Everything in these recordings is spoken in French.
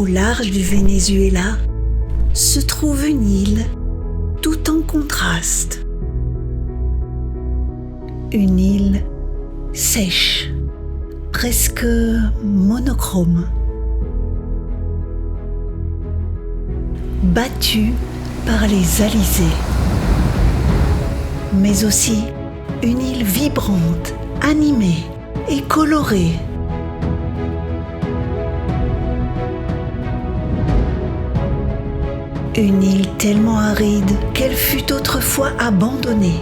Au large du Venezuela se trouve une île tout en contraste. Une île sèche, presque monochrome, battue par les alizés, mais aussi une île vibrante, animée et colorée. Une île tellement aride qu'elle fut autrefois abandonnée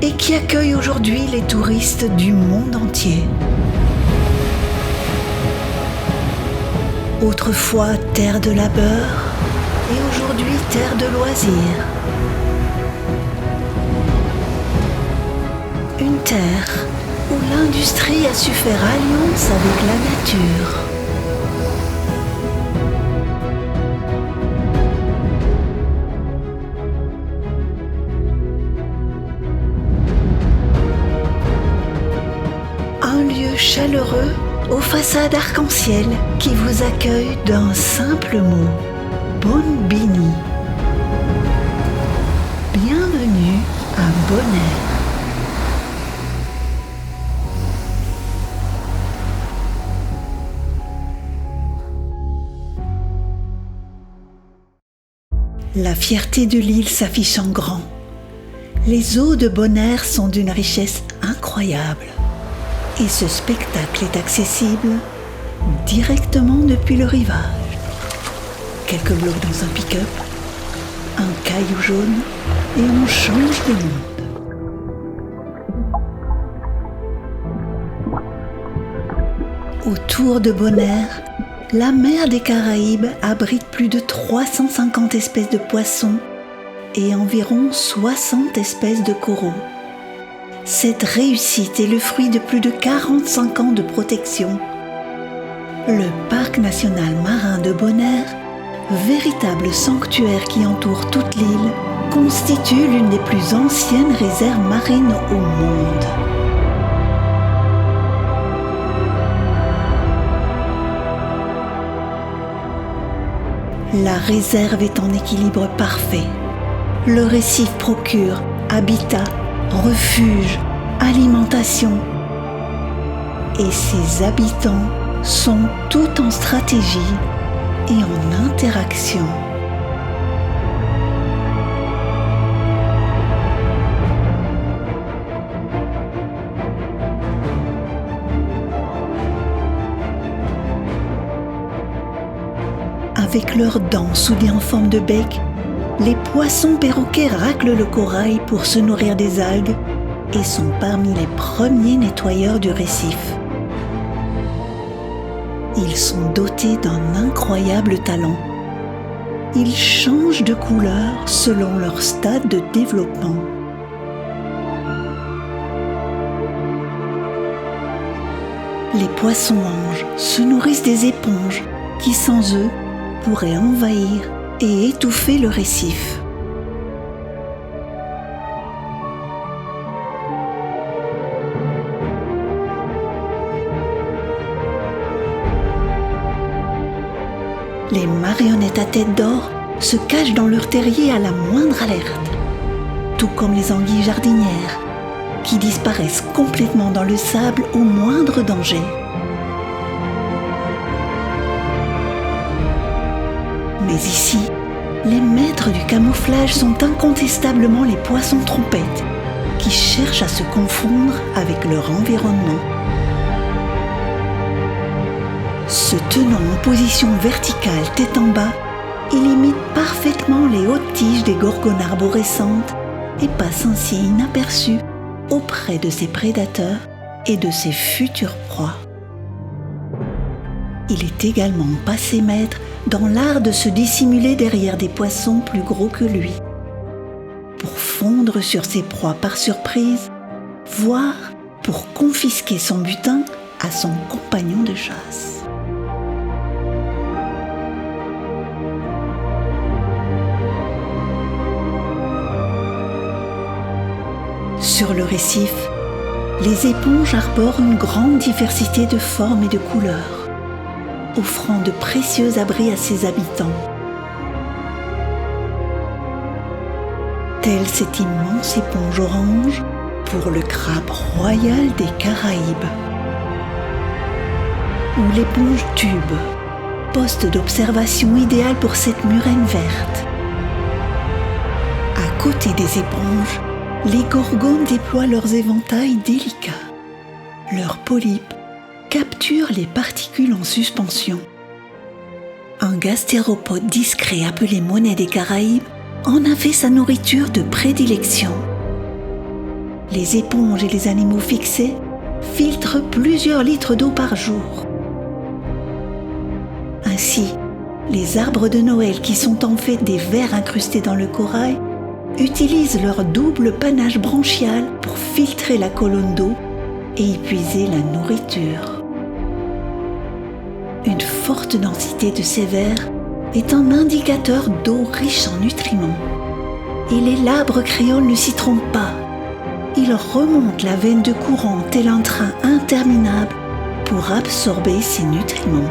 et qui accueille aujourd'hui les touristes du monde entier. Autrefois terre de labeur et aujourd'hui terre de loisirs. Une terre où l'industrie a su faire alliance avec la nature. Un lieu chaleureux aux façades arc-en-ciel qui vous accueille d'un simple mot, Bonbini. Bienvenue à Bonaire. La fierté de l'île s'affiche en grand. Les eaux de Bonaire sont d'une richesse incroyable. Et ce spectacle est accessible directement depuis le rivage. Quelques blocs dans un pick-up, un caillou jaune et on change de monde. Autour de Bonaire, la mer des Caraïbes abrite plus de 350 espèces de poissons et environ 60 espèces de coraux. Cette réussite est le fruit de plus de 45 ans de protection. Le Parc national marin de Bonaire, véritable sanctuaire qui entoure toute l'île, constitue l'une des plus anciennes réserves marines au monde. La réserve est en équilibre parfait. Le récif procure habitat, refuge, alimentation. Et ses habitants sont tout en stratégie et en interaction. Avec leurs dents soudées en forme de bec, les poissons perroquets raclent le corail pour se nourrir des algues et sont parmi les premiers nettoyeurs du récif. Ils sont dotés d'un incroyable talent. Ils changent de couleur selon leur stade de développement. Les poissons-anges se nourrissent des éponges qui, sans eux, pourraient envahir et étouffer le récif. Les marionnettes à tête d'or se cachent dans leur terrier à la moindre alerte, tout comme les anguilles jardinières, qui disparaissent complètement dans le sable au moindre danger. Mais ici, les maîtres du camouflage sont incontestablement les poissons trompettes, qui cherchent à se confondre avec leur environnement. Se tenant en position verticale tête en bas, ils imitent parfaitement les hautes tiges des gorgones arborescentes et passent ainsi inaperçus auprès de ses prédateurs et de ses futures proies. Il est également passé maître dans l'art de se dissimuler derrière des poissons plus gros que lui, pour fondre sur ses proies par surprise, voire pour confisquer son butin à son compagnon de chasse. Sur le récif, les éponges arborent une grande diversité de formes et de couleurs. offrant de précieux abris à ses habitants. Telle cette immense éponge orange pour le crabe royal des Caraïbes. Ou l'éponge tube, poste d'observation idéal pour cette murène verte. À côté des éponges, les gorgones déploient leurs éventails délicats. Leurs polypes capturent les particules en suspension. Un gastéropode discret appelé monnaie des Caraïbes en a fait sa nourriture de prédilection. Les éponges et les animaux fixés filtrent plusieurs litres d'eau par jour. Ainsi, les arbres de Noël, qui sont en fait des vers incrustés dans le corail, utilisent leur double panache branchial pour filtrer la colonne d'eau et y puiser la nourriture. Une forte densité de ces vers est un indicateur d'eau riche en nutriments. Et les labres créoles ne s'y trompent pas. Ils remontent la veine de courant tel un train interminable pour absorber ces nutriments.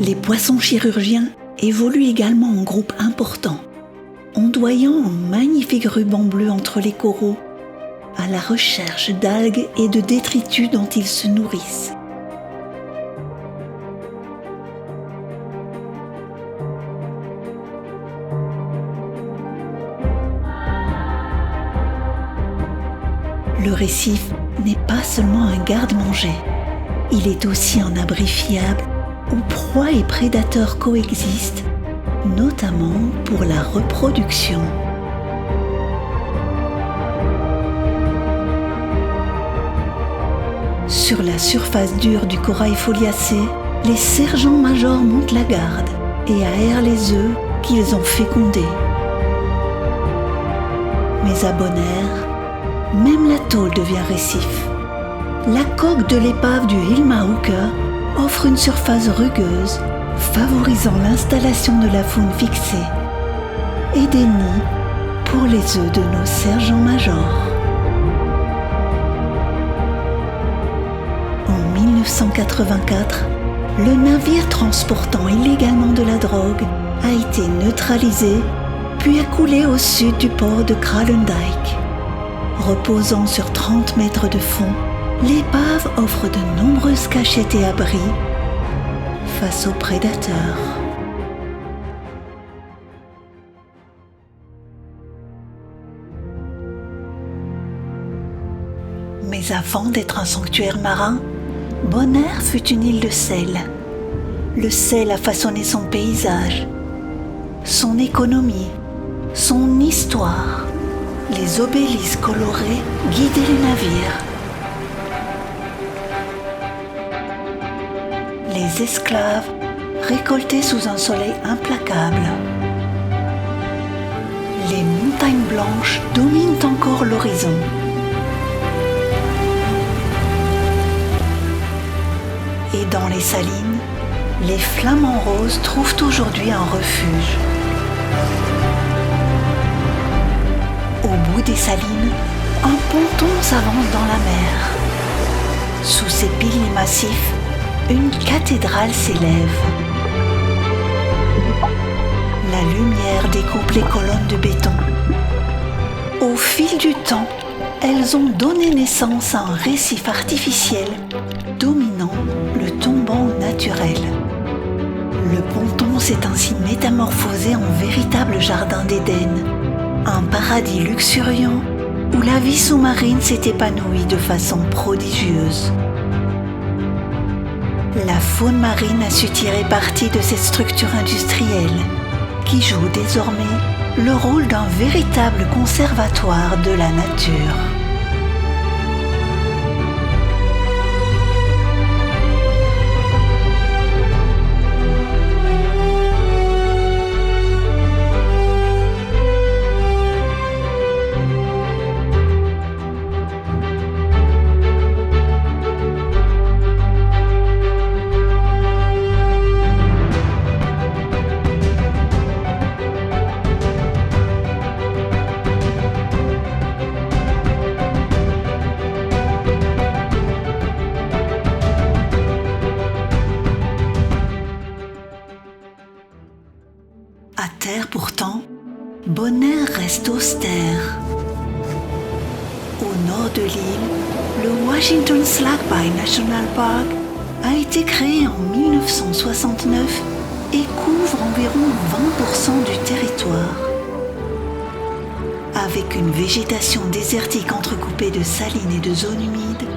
Les poissons chirurgiens évoluent également en groupes importants, ondoyant en magnifiques rubans bleus entre les coraux, à la recherche d'algues et de détritus dont ils se nourrissent. Le récif n'est pas seulement un garde-manger, il est aussi un abri fiable où proies et prédateurs coexistent, notamment pour la reproduction. Sur la surface dure du corail foliacé, les sergents majors montent la garde et aèrent les œufs qu'ils ont fécondés. Mais à Bonaire, même la tôle devient récif. La coque de l'épave du Hilma Hooker offre une surface rugueuse, favorisant l'installation de la faune fixée, et des nids pour les œufs de nos sergents-majors. En 1984, le navire transportant illégalement de la drogue a été neutralisé, puis a coulé au sud du port de Kralendijk. Reposant sur 30 mètres de fond, l'épave offre de nombreuses cachettes et abris face aux prédateurs. Mais avant d'être un sanctuaire marin, Bonaire fut une île de sel. Le sel a façonné son paysage, son économie, son histoire. Les obélisques colorés guidaient les navires. Les esclaves récoltaient sous un soleil implacable. Les montagnes blanches dominent encore l'horizon. Et dans les salines, les flamants roses trouvent aujourd'hui un refuge. Au bout des salines, un ponton s'avance dans la mer. Sous ses piliers massifs, une cathédrale s'élève. La lumière découpe les colonnes de béton. Au fil du temps, elles ont donné naissance à un récif artificiel dominant le tombant naturel. Le ponton s'est ainsi métamorphosé en véritable jardin d'Éden, un paradis luxuriant où la vie sous-marine s'est épanouie de façon prodigieuse. La faune marine a su tirer parti de cette structure industrielle qui joue désormais le rôle d'un véritable conservatoire de la nature. Pourtant, Bonaire reste austère. Au nord de l'île, le Washington Slackby National Park a été créé en 1969 et couvre environ 20% du territoire. Avec une végétation désertique entrecoupée de salines et de zones humides,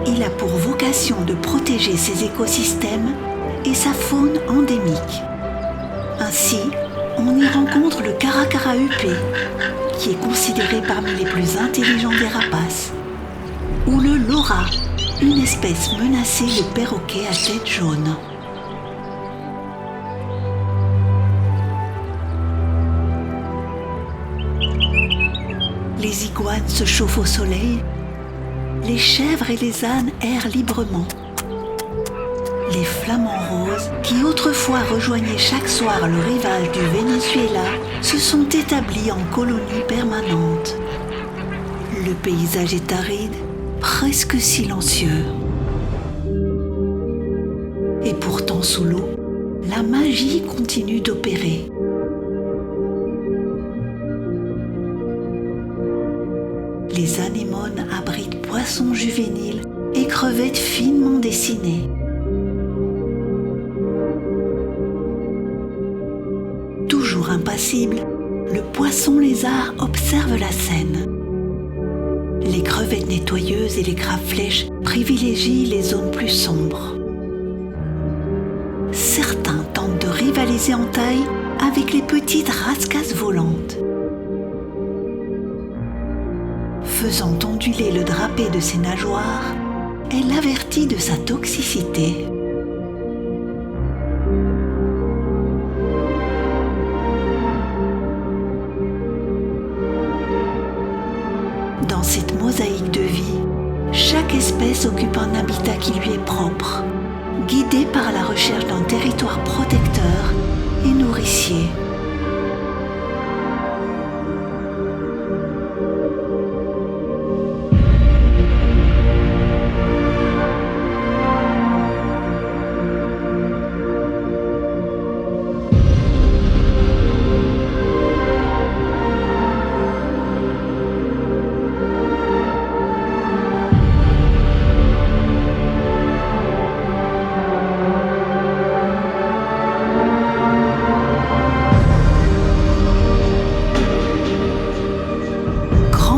il a pour vocation de protéger ses écosystèmes et sa faune endémique. Ainsi, on y rencontre le caracara huppé, qui est considéré parmi les plus intelligents des rapaces, ou le lora, une espèce menacée de perroquets à tête jaune. Les iguanes se chauffent au soleil, les chèvres et les ânes errent librement. Les flamants roses, qui autrefois rejoignaient chaque soir le rivage du Venezuela, se sont établis en colonies permanentes. Le paysage est aride, presque silencieux. Et pourtant sous l'eau, la magie continue d'opérer. Les anémones abritent poissons juvéniles et crevettes finement dessinées. Toujours impassible, le poisson lézard observe la scène. Les crevettes nettoyeuses et les crabes-flèches privilégient les zones plus sombres. Certains tentent de rivaliser en taille avec les petites rascasses volantes. Faisant onduler le drapé de ses nageoires, elle avertit de sa toxicité. Dans cette mosaïque de vie, chaque espèce occupe un habitat qui lui est propre, guidée par la recherche d'un territoire protecteur et nourricier.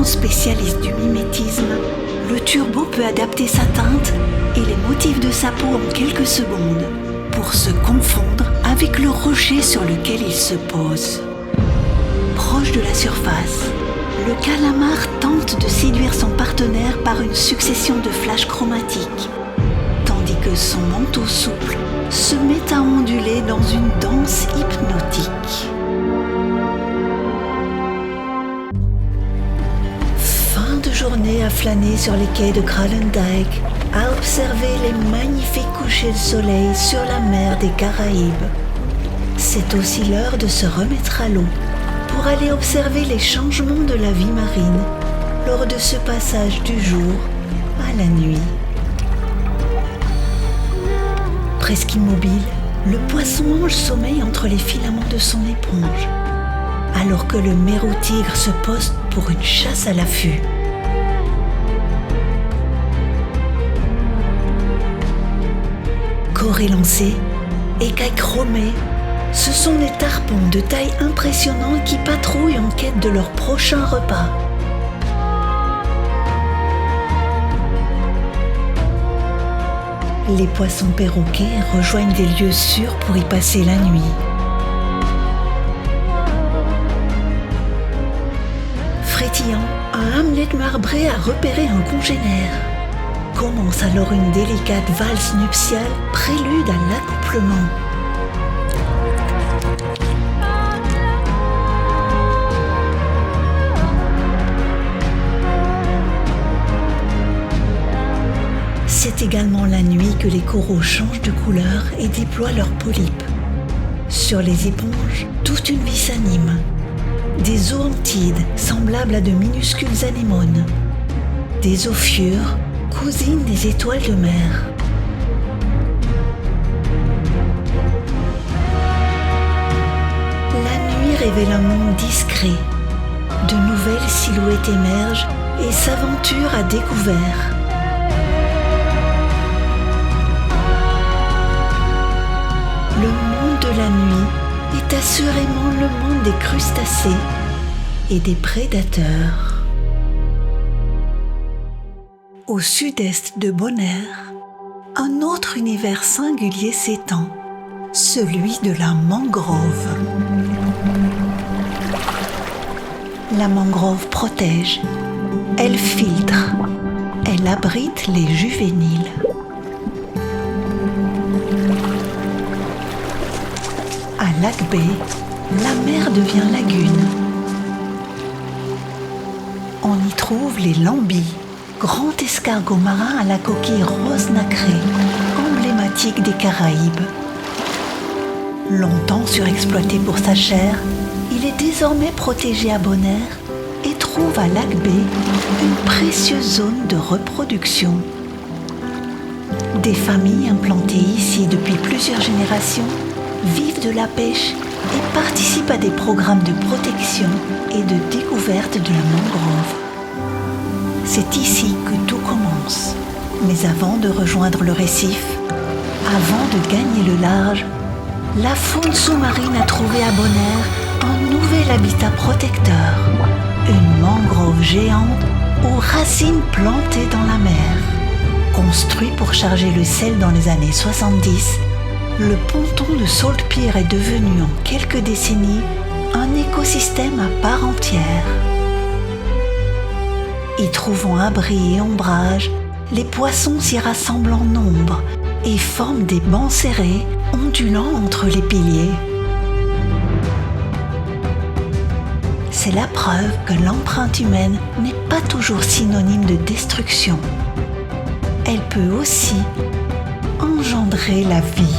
Spécialiste du mimétisme, le turbo peut adapter sa teinte et les motifs de sa peau en quelques secondes pour se confondre avec le rocher sur lequel il se pose. Proche de la surface, le calamar tente de séduire son partenaire par une succession de flashs chromatiques, tandis que son manteau souple se met à onduler dans une danse hypnotique. Journée à flâner sur les quais de Kralendijk, à observer les magnifiques couchers de soleil sur la mer des Caraïbes. C'est aussi l'heure de se remettre à l'eau pour aller observer les changements de la vie marine lors de ce passage du jour à la nuit. Presque immobile, le poisson-ange sommeille entre les filaments de son éponge, alors que le mérou-tigre se poste pour une chasse à l'affût. Corps élancé, écailles chromées, ce sont des tarpons de taille impressionnante qui patrouillent en quête de leur prochain repas. Les poissons perroquets rejoignent des lieux sûrs pour y passer la nuit. Frétillant, un Hamlet marbré a repéré un congénère. Commence alors une délicate valse nuptiale, prélude à l'accouplement. C'est également la nuit que les coraux changent de couleur et déploient leurs polypes. Sur les éponges, toute une vie s'anime. Des zoanthides semblables à de minuscules anémones. Des ophiures, cousines des étoiles de mer. La nuit révèle un monde discret. De nouvelles silhouettes émergent et s'aventurent à découvert. Le monde de la nuit est assurément le monde des crustacés et des prédateurs. Au sud-est de Bonaire, un autre univers singulier s'étend, celui de la mangrove. La mangrove protège, elle filtre, elle abrite les juvéniles. À Lac Bay, la mer devient lagune. On y trouve les lambis, grands escargots marins à la coquille rose nacrée, emblématique des Caraïbes. Longtemps surexploité pour sa chair, il est désormais protégé à Bonaire et trouve à Lac Bay une précieuse zone de reproduction. Des familles implantées ici depuis plusieurs générations vivent de la pêche et participent à des programmes de protection et de découverte de la mangrove. C'est ici que tout commence. Mais avant de rejoindre le récif, avant de gagner le large, la faune sous-marine a trouvé à Bonaire un nouvel habitat protecteur, une mangrove géante aux racines plantées dans la mer. Construit pour charger le sel dans les années 70, le ponton de Saltpier est devenu en quelques décennies un écosystème à part entière. Y trouvant abri et ombrage, les poissons s'y rassemblent en nombre et forment des bancs serrés ondulant entre les piliers. C'est la preuve que l'empreinte humaine n'est pas toujours synonyme de destruction. Elle peut aussi engendrer la vie.